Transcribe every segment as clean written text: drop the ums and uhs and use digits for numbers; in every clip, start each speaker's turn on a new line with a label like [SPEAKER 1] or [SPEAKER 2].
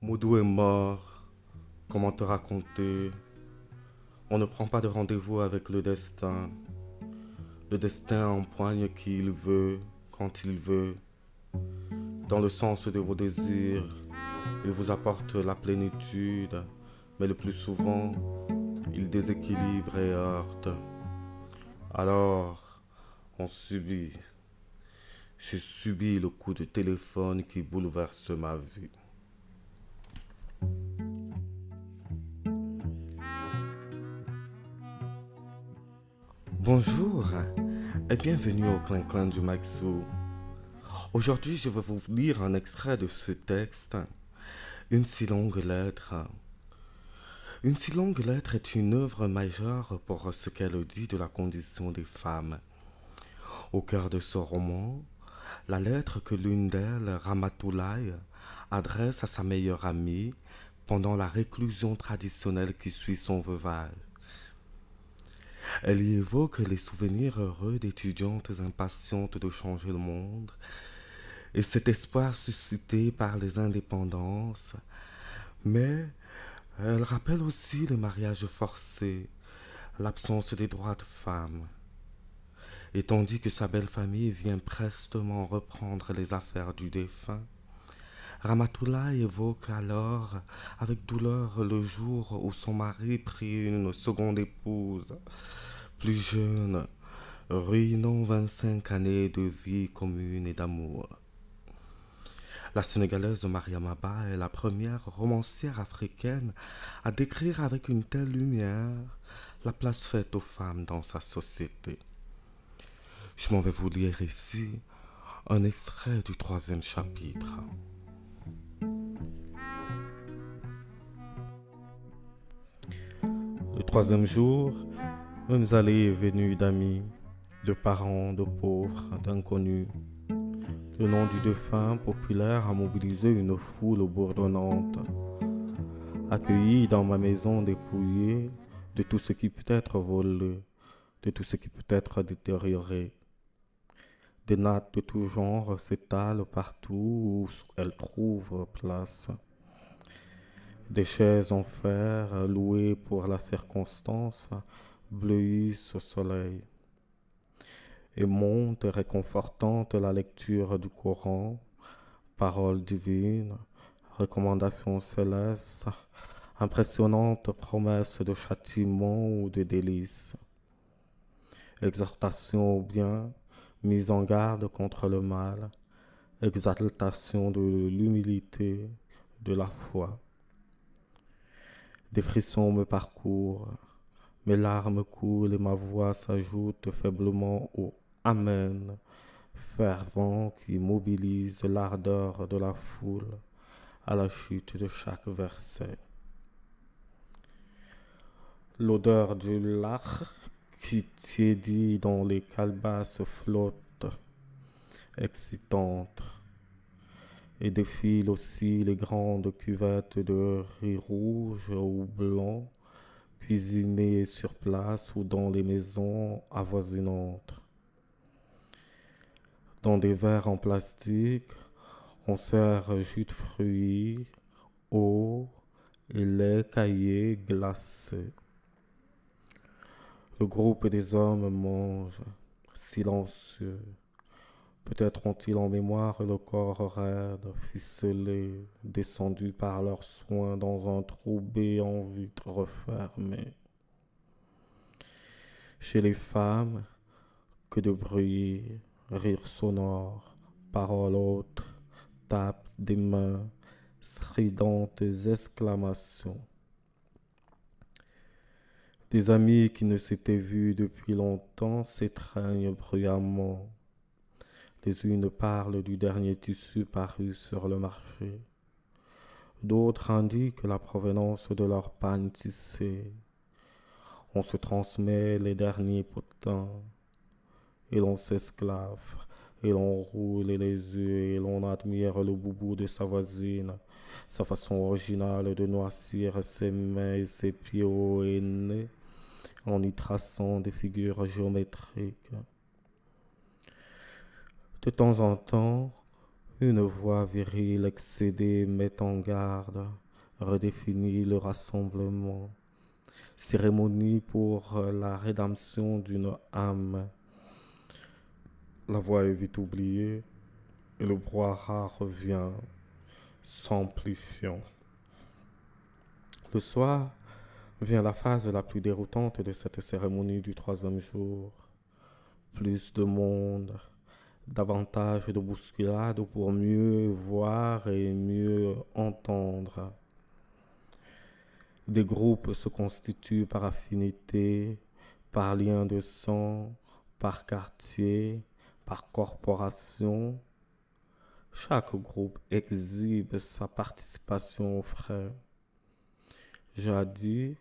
[SPEAKER 1] Moudou est mort, comment te raconter? On ne prend pas de rendez-vous avec le destin. Le destin empoigne qui il veut, quand il veut. Dans le sens de vos désirs, il vous apporte la plénitude, mais le plus souvent, il déséquilibre et heurte. Alors, on subit. J'ai subi le coup de téléphone qui bouleverse ma vie. Bonjour et bienvenue au Clin-Clin du Maxou. Aujourd'hui, je vais vous lire un extrait de ce texte, Une si longue lettre. Une si longue lettre est une œuvre majeure pour ce qu'elle dit de la condition des femmes. Au cœur de ce roman, la lettre que l'une d'elles, Ramatoulaye, adresse à sa meilleure amie pendant la réclusion traditionnelle qui suit son veuvage. Elle y évoque les souvenirs heureux d'étudiantes impatientes de changer le monde et cet espoir suscité par les indépendances, mais elle rappelle aussi le mariage forcé, l'absence des droits de femme. Et tandis que sa belle famille vient prestement reprendre les affaires du défunt, Ramatoulaye évoque alors avec douleur le jour où son mari prit une seconde épouse, plus jeune, ruinant 25 années de vie commune et d'amour. La Sénégalaise Mariama Ba est la première romancière africaine à décrire avec une telle lumière la place faite aux femmes dans sa société. Je m'en vais vous lire ici un extrait du troisième chapitre. Le troisième jour, mêmes allées et venues d'amis, de parents, de pauvres, d'inconnus. Le nom du défunt populaire a mobilisé une foule bourdonnante. Accueilli dans ma maison dépouillée de tout ce qui peut être volé, de tout ce qui peut être détérioré. Des nattes de tout genre s'étalent partout où elles trouvent place. Des chaises en fer louées pour la circonstance bleuissent au soleil. Aimante et réconfortante la lecture du Coran, paroles divines, recommandations célestes, impressionnantes promesses de châtiment ou de délices, exhortation au bien, mise en garde contre le mal, exaltation de l'humilité, de la foi. Des frissons me parcourent, mes larmes coulent et ma voix s'ajoute faiblement au Amen, fervent qui mobilise l'ardeur de la foule à la chute de chaque verset. L'odeur du lard qui tiédit dans les calebasses flotte, excitante, et défilent aussi les grandes cuvettes de riz rouge ou blanc, cuisinées sur place ou dans les maisons avoisinantes. Dans des verres en plastique, on sert jus de fruits, eau et lait caillé glacé. Le groupe des hommes mange, silencieux. Peut-être ont-ils en mémoire le corps raide, ficelé, descendu par leurs soins dans un trou béant vitre refermé. Chez les femmes, que de bruit, rire sonore, paroles hautes, tapes des mains, stridentes exclamations. Des amis qui ne s'étaient vus depuis longtemps s'étreignent bruyamment. Les unes parlent du dernier tissu paru sur le marché. D'autres indiquent la provenance de leur panne tissée. On se transmet les derniers potins, et l'on s'esclave, et l'on roule les yeux, et l'on admire le boubou de sa voisine, sa façon originale de noircir ses mains et ses pieds hauts et nez, en y traçant des figures géométriques. De temps en temps, Une voix virile excédée met en garde, redéfinit le rassemblement. Cérémonie pour la rédemption d'une âme. La voix est vite oubliée et le brouhaha revient, s'amplifiant. Le soir vient la phase la plus déroutante de cette cérémonie du troisième jour. Plus de monde, davantage de bousculade pour mieux voir et mieux entendre. Des groupes se constituent par affinité, par lien de sang, par quartier, par corporation. Chaque groupe exhibe sa participation aux frais. Jadis,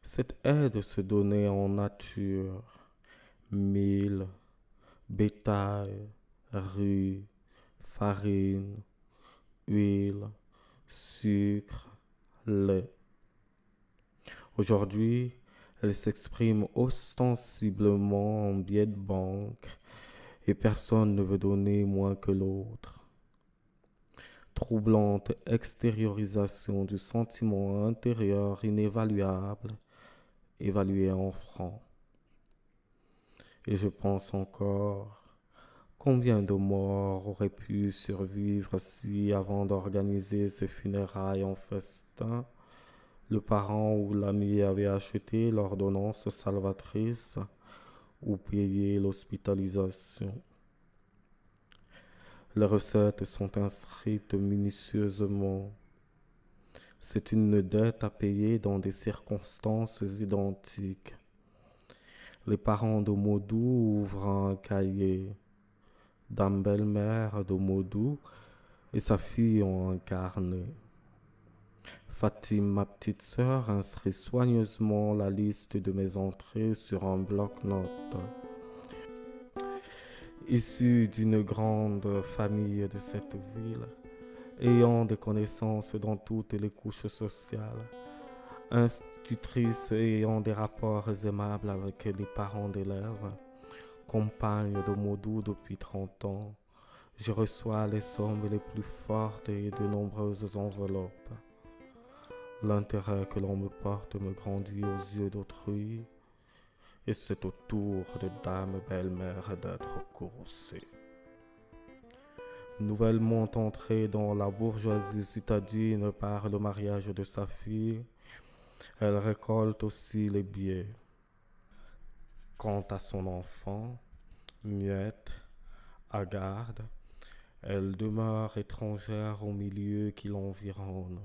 [SPEAKER 1] cette aide se donnait en nature, mille, bétail, riz, farine, huile, sucre, lait. Aujourd'hui, elle s'exprime ostensiblement en billets de banque et personne ne veut donner moins que l'autre. Troublante extériorisation du sentiment intérieur inévaluable, évalué en francs. Et je pense encore, combien de morts auraient pu survivre si, avant d'organiser ces funérailles en festin, le parent ou l'ami avait acheté l'ordonnance salvatrice ou payé l'hospitalisation. Les recettes sont inscrites minutieusement. C'est une dette à payer dans des circonstances identiques. Les parents de Modou ouvrent un cahier. Dame belle-mère de Modou et sa fille ont un carnet. Fatim, ma petite sœur, inscrit soigneusement la liste de mes entrées sur un bloc-notes. Issue d'une grande famille de cette ville, ayant des connaissances dans toutes les couches sociales, institutrice ayant des rapports aimables avec les parents d'élèves, compagne de Modou depuis 30 ans, je reçois les sommes les plus fortes et de nombreuses enveloppes. L'intérêt que l'on me porte me grandit aux yeux d'autrui, et c'est au tour de dame belle-mère d'être courroucée. Nouvellement entrée dans la bourgeoisie citadine par le mariage de sa fille, elle récolte aussi les billets. Quant à son enfant, muette, hagarde, elle demeure étrangère au milieu qui l'environne.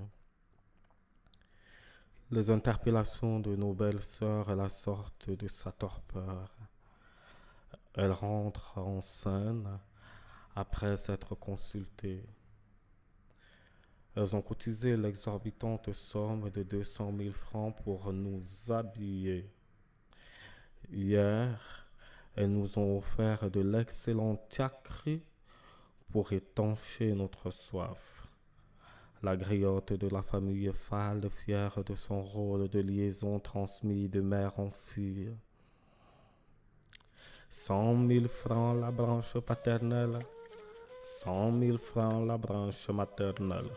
[SPEAKER 1] Les interpellations de nos belles-sœurs à la sorte de sa torpeur. Elle rentre en scène après s'être consultée. Elles ont cotisé l'exorbitante somme de 200 000 francs pour nous habiller. Hier, elles nous ont offert de l'excellent tiakri pour étancher notre soif. La griotte de la famille Fall, fière de son rôle de liaison transmis de mère en fille. 100 000 francs la branche paternelle, 100 000 francs la branche maternelle.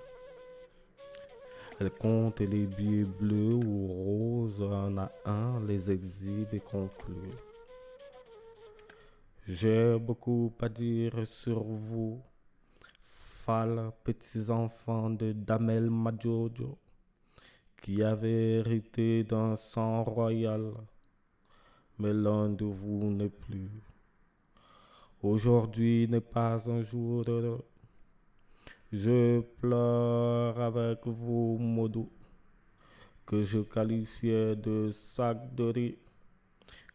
[SPEAKER 1] Elle compte les billets bleus ou roses un à un, les exhibe et conclut. J'ai beaucoup à dire sur vous, Fall, petits-enfants de Damel Madjojo, qui avez hérité d'un sang royal, mais l'un de vous n'est plus. Aujourd'hui n'est pas un jour heureux. Je pleure avec vous, Modou, que je qualifiais de sac de riz,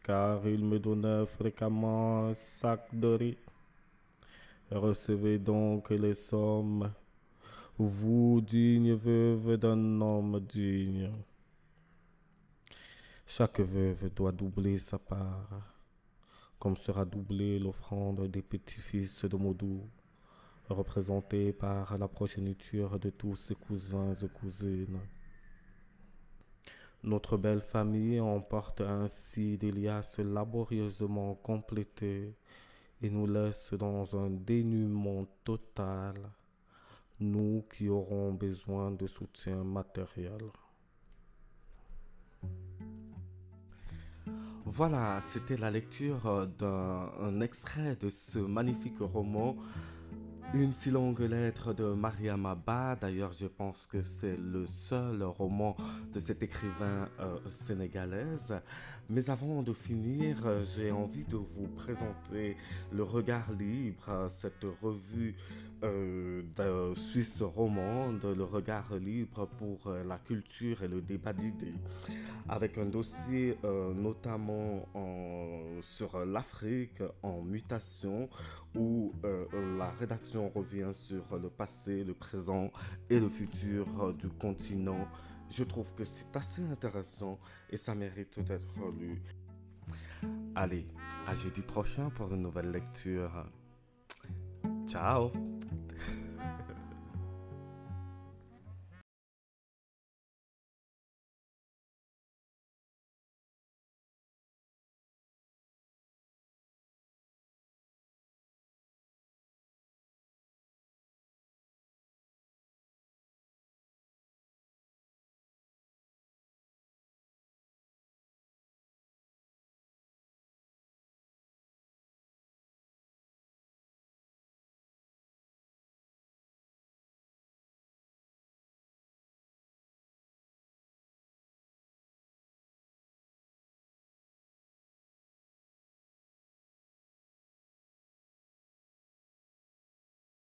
[SPEAKER 1] car il me donnait fréquemment un sac de riz. Recevez donc les sommes, vous, digne veuve d'un homme digne. Chaque veuve doit doubler sa part, comme sera doublée l'offrande des petits-fils de Modou, représentés par la progéniture de tous ses cousins et cousines. Notre belle famille emporte ainsi des liasses laborieusement complétées et nous laisse dans un dénuement total nous qui aurons besoin de soutien matériel. Voilà, c'était la lecture d'un extrait de ce magnifique roman Une si longue lettre de Mariam Abba. D'ailleurs, je pense que c'est le seul roman de cet écrivain sénégalaise. Mais avant de finir, j'ai envie de vous présenter Le Regard Libre, cette revue de Suisse romande, Le Regard Libre pour la culture et le débat d'idées, avec un dossier notamment sur l'Afrique en mutation, où la rédaction revient sur le passé, le présent et le futur du continent. Je trouve que c'est assez intéressant et ça mérite d'être lu. Allez, à jeudi prochain pour une nouvelle lecture. Ciao!